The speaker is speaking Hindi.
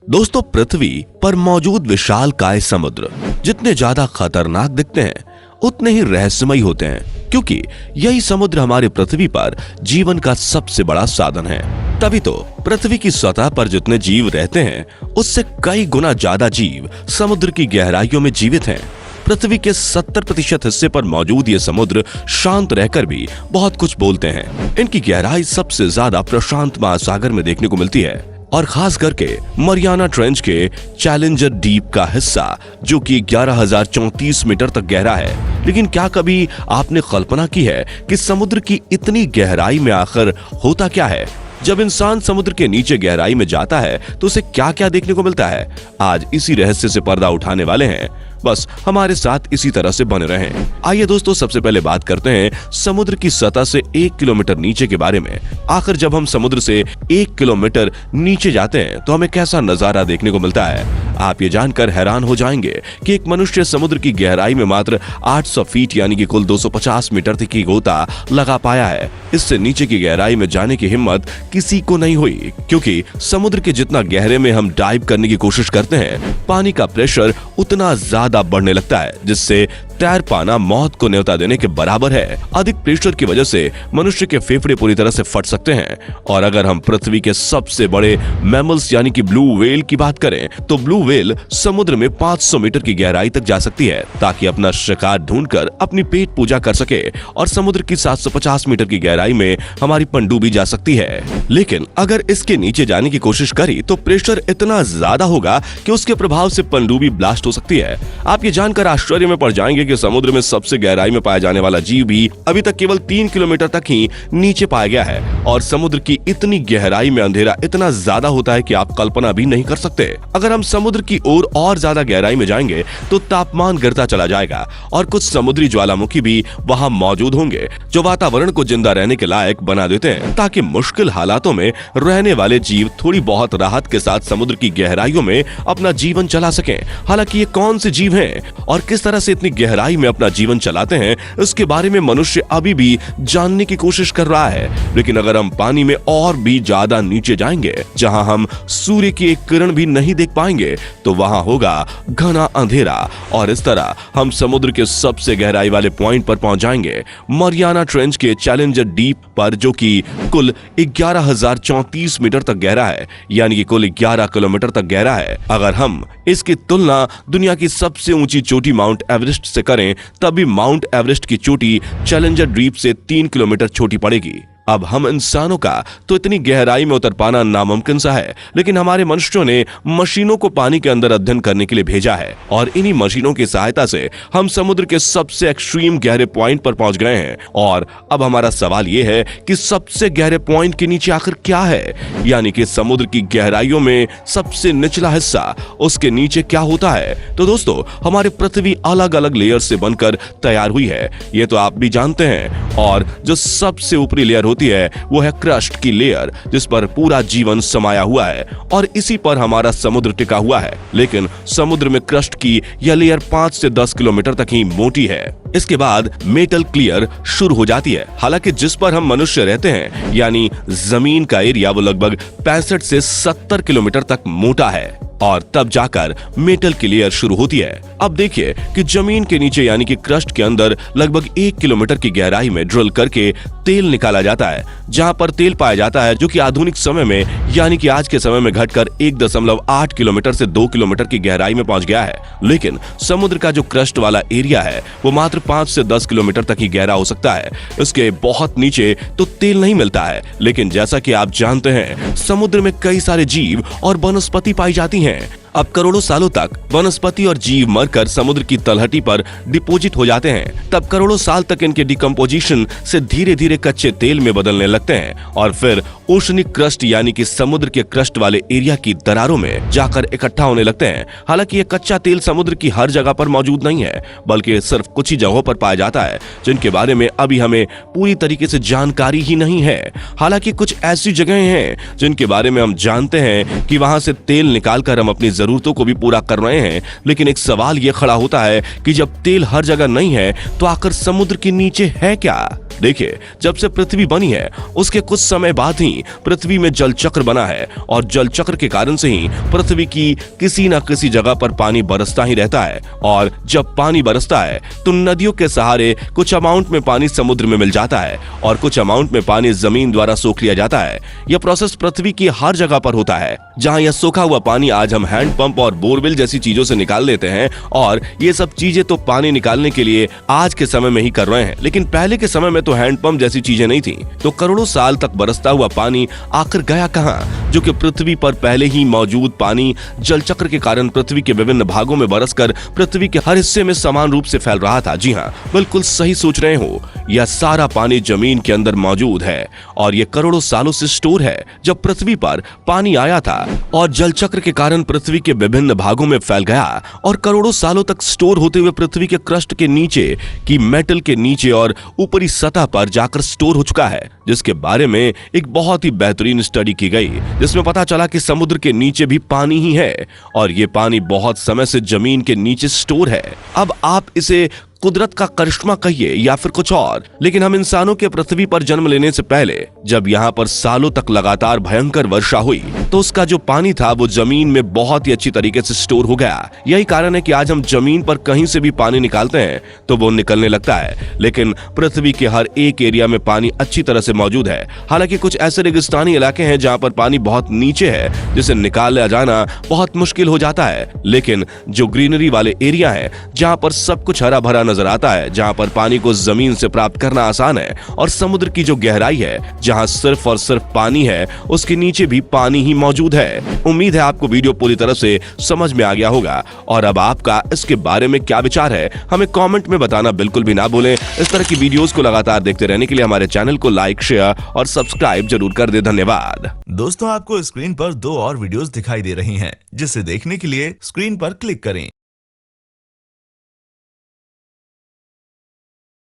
दोस्तों, पृथ्वी पर मौजूद विशालकाय समुद्र जितने ज्यादा खतरनाक दिखते हैं उतने ही रहस्यमयी होते हैं, क्योंकि यही समुद्र हमारे पृथ्वी पर जीवन का सबसे बड़ा साधन है। तभी तो पृथ्वी की सतह पर जितने जीव रहते हैं उससे कई गुना ज्यादा जीव समुद्र की गहराइयों में जीवित हैं। पृथ्वी के 70% हिस्से पर मौजूद ये समुद्र शांत रहकर भी बहुत कुछ बोलते हैं। इनकी गहराई सबसे ज्यादा प्रशांत महासागर में देखने को मिलती है, और खास करके मरियाना ट्रेंच के चैलेंजर डीप का हिस्सा, जो कि 11,034 मीटर तक गहरा है। लेकिन क्या कभी आपने कल्पना की है कि समुद्र की इतनी गहराई में आखिर होता क्या है? जब इंसान समुद्र के नीचे गहराई में जाता है तो उसे क्या क्या देखने को मिलता है? आज इसी रहस्य से पर्दा उठाने वाले हैं। बस हमारे साथ इसी तरह से बने रहें। आइए दोस्तों, सबसे पहले बात करते हैं समुद्र की सतह से 1 किलोमीटर नीचे के बारे में। आखिर जब हम समुद्र से 1 किलोमीटर नीचे जाते हैं तो हमें कैसा नजारा देखने को मिलता है? आप ये जानकर हैरान हो जाएंगे कि एक मनुष्य समुद्र की गहराई में मात्र 800 फीट यानी कि कुल 250 मीटर तक की गोता लगा पाया है। इससे नीचे की गहराई में जाने की हिम्मत किसी को नहीं हुई, क्योंकि समुद्र के जितना गहरे में हम डाइव करने की कोशिश करते हैं, पानी का प्रेशर उतना ज्यादा बढ़ने लगता है, जिससे तैर पाना मौत को न्योता देने के बराबर है। अधिक प्रेशर की वजह से मनुष्य के फेफड़े पूरी तरह से फट सकते हैं। और अगर हम पृथ्वी के सबसे बड़े मैमल्स यानी कि ब्लू व्हेल की बात करें तो ब्लू व्हेल समुद्र में 500 मीटर की गहराई तक जा सकती है, ताकि अपना शिकार ढूंढकर अपनी पेट पूजा कर सके। और समुद्र की 750 मीटर की गहराई में हमारी पनडुब्बी जा सकती है। लेकिन अगर इसके नीचे जाने की कोशिश करी तो प्रेशर इतना ज्यादा होगा कि उसके प्रभाव से पनडुब्बी ब्लास्ट हो सकती है। आप ये जानकर आश्चर्य में पड़ जाएंगे कि समुद्र में सबसे गहराई में पाया जाने वाला जीव भी अभी तक केवल 3 किलोमीटर तक ही नीचे पाया गया है। और समुद्र की इतनी गहराई में अंधेरा इतना ज्यादा होता है कि आप कल्पना भी नहीं कर सकते। अगर हम समुद्र की ओर और ज्यादा गहराई में जाएंगे तो तापमान गिरता चला जाएगा, और कुछ समुद्री ज्वालामुखी भी वहां मौजूद होंगे जो वातावरण को जिंदा रहने के लायक बना देते हैं, ताकि मुश्किल हालातों में रहने वाले जीव थोड़ी बहुत राहत के साथ समुद्र की गहराइयों में अपना जीवन चला सकें। हालांकि ये कौन से जीव हैं और किस तरह से इतनी गहराई में अपना जीवन चलाते हैं, इसके बारे में मनुष्य अभी भी जानने की कोशिश कर रहा है। लेकिन अगर हम पानी में और भी ज्यादा नीचे जाएंगे, जहां हम सूर्य की एक किरण भी नहीं देख पाएंगे, तो वहां होगा घना अंधेरा। और इस तरह हम समुद्र के सबसे गहराई वाले पॉइंट पर पहुंच जाएंगे, मरियाना ट्रेंच के चैलेंजर डीप पर, जो कि कुल 11,034 मीटर तक गहरा है, यानी कि कुल 11 किलोमीटर तक गहरा है। अगर हम इसकी तुलना दुनिया की सबसे ऊंची चोटी माउंट एवरेस्ट से करें, तभी माउंट एवरेस्ट की चोटी चैलेंजर डीप से 3 किलोमीटर छोटी पड़ेगी। अब हम इंसानों का तो इतनी गहराई में उतर पाना नामुमकिन सा है, लेकिन हमारे मनुष्यों ने मशीनों को पानी के अंदर अध्ययन करने के लिए भेजा है, और इन्हीं मशीनों की सहायता से हम समुद्र के सबसे एक्सट्रीम गहरे पॉइंट पर पहुंच गए हैं। और अब हमारा सवाल यह है कि सबसे गहरे पॉइंट के नीचे आखिर क्या है, यानी कि समुद्र की गहराइयों में सबसे निचला हिस्सा, उसके नीचे क्या होता है? तो दोस्तों, हमारी पृथ्वी अलग अलग लेयर से बनकर तैयार हुई है, ये तो आप भी जानते हैं। और जो सबसे ऊपरी लेयर होती है वो है क्रस्ट की लेयर, जिस पर पूरा जीवन समाया हुआ है, और इसी पर हमारा समुद्र टिका हुआ है। लेकिन समुद्र में क्रस्ट की यह लेयर 5 से 10 किलोमीटर तक ही मोटी है। इसके बाद मेटल क्लियर शुरू हो जाती है। हालांकि जिस पर हम मनुष्य रहते हैं, यानी जमीन का एरिया, वो लगभग 65 से 70 किलोमीटर तक मोटा है, और तब जाकर मेटल की लेयर शुरू होती है। अब देखिए कि जमीन के नीचे यानी कि क्रस्ट के अंदर लगभग 1 किलोमीटर की गहराई में ड्रिल करके तेल निकाला जाता है, जहां पर तेल पाया जाता है, जो कि आधुनिक समय में यानी कि आज के समय में घटकर 1.8 किलोमीटर से 2 किलोमीटर की गहराई में पहुंच गया है। लेकिन समुद्र का जो क्रस्ट वाला एरिया है वो मात्र 5 से 10 किलोमीटर तक ही गहरा हो सकता है। इसके बहुत नीचे तो तेल नहीं मिलता है। लेकिन जैसा कि आप जानते हैं, समुद्र में कई सारे जीव और वनस्पति पाई जाती हैं। अब करोड़ों सालों तक वनस्पति और जीव मरकर समुद्र की तलहटी पर डिपोजिट हो जाते हैं। तब करोड़ों साल तक इनके डिकम्पोजिशन से धीरे धीरे कच्चे तेल में बदलने लगते हैं, और फिर ओशनिक क्रस्ट यानी कि समुद्र के क्रस्ट वाले एरिया की दरारों में जाकर इकट्ठा होने लगते हैं। हालांकि ये कच्चा तेल समुद्र की हर जगह पर मौजूद नहीं है, बल्कि सिर्फ कुछ ही जगहों पर पाया जाता है, जिनके बारे में अभी हमें पूरी तरीके से जानकारी ही नहीं है। हालांकि कुछ ऐसी जगहें हैं जिनके बारे में हम जानते हैं कि वहां से तेल निकालकर हम अपनी जरूरतों को भी पूरा कर रहे हैं। लेकिन एक सवाल ये खड़ा होता है कि जब तेल हर जगह नहीं है तो आखिर समुद्र के नीचे है क्या? देखिए, जब से पृथ्वी बनी है उसके कुछ समय बाद ही पृथ्वी में जल चक्र बना है और जल चक्र के कारण से ही पृथ्वी की किसी न किसी जगह पर पानी बरसता ही रहता है। और जब पानी बरसता है तो नदियों के सहारे कुछ अमाउंट में पानी समुद्र में मिल जाता है और कुछ अमाउंट में पानी जमीन द्वारा सोख लिया जाता है। यह प्रोसेस पृथ्वी की हर जगह पर होता है। जहां यह सोखा हुआ पानी आज हम हैंडपंप और बोरवेल जैसी चीजों से निकाल लेते हैं, और ये सब चीजें तो पानी निकालने के लिए आज के समय में ही कर रहे हैं, लेकिन पहले के समय में तो हैंडपंप जैसी चीजें नहीं थी। तो करोड़ों साल तक बरसता हुआ पानी आखिर गया कहां? जो कि पृथ्वी पर पहले ही मौजूद पानी जल चक्र के कारण पृथ्वी के विभिन्न भागों में बरसकर पृथ्वी के हर हिस्से में समान रूप से फैल रहा था। जी हाँ, बिल्कुल सही सोच रहे हो, यह सारा पानी जमीन के अंदर मौजूद है और यह करोड़ों सालों से स्टोर है। जब पृथ्वी पर पानी आया था और जल चक्र के कारण पृथ्वी के विभिन्न भागों में फैल गया और करोड़ों सालों तक स्टोर होते हुए पृथ्वी के क्रस्ट के नीचे की मेटल के नीचे और ऊपरी सतह पर जाकर स्टोर हो चुका है, जिसके बारे में एक बहुत ही बेहतरीन स्टडी की गई, जिसमें पता चला कि समुद्र के नीचे भी पानी ही है और ये पानी बहुत समय से जमीन के नीचे स्टोर है। अब आप इसे कुदरत का करिश्मा कहिए या फिर कुछ और, लेकिन हम इंसानों के पृथ्वी पर जन्म लेने से पहले जब यहाँ पर सालों तक लगातार भयंकर वर्षा हुई तो उसका जो पानी था वो जमीन में बहुत ही अच्छी तरीके से स्टोर हो गया। यही कारण है कि आज हम जमीन पर कहीं से भी पानी निकालते हैं तो वो निकलने लगता है, लेकिन पृथ्वी के हर एक एरिया में पानी अच्छी तरह से मौजूद है। हालांकि कुछ ऐसे रेगिस्तानी इलाके हैं जहाँ पर पानी बहुत नीचे है, जिसे निकाला जाना बहुत मुश्किल हो जाता है। लेकिन जो ग्रीनरी वाले एरिया है, जहाँ पर सब कुछ हरा भरा नजर आता है, जहां पर पानी को जमीन से प्राप्त करना आसान है, और समुद्र की जो गहराई है जहां सिर्फ और सिर्फ पानी है, उसके नीचे भी पानी ही मौजूद है। उम्मीद है आपको वीडियो पूरी तरह से समझ में आ गया होगा, और अब आपका इसके बारे में क्या विचार है हमें कमेंट में बताना बिल्कुल भी ना भूलें। इस तरह की वीडियोस को लगातार देखते रहने के लिए हमारे चैनल को लाइक, शेयर और सब्सक्राइब जरूर कर दे। धन्यवाद। दोस्तों, आपको स्क्रीन पर 2 और वीडियोस दिखाई दे रही हैं, जिसे देखने के लिए स्क्रीन पर क्लिक करें।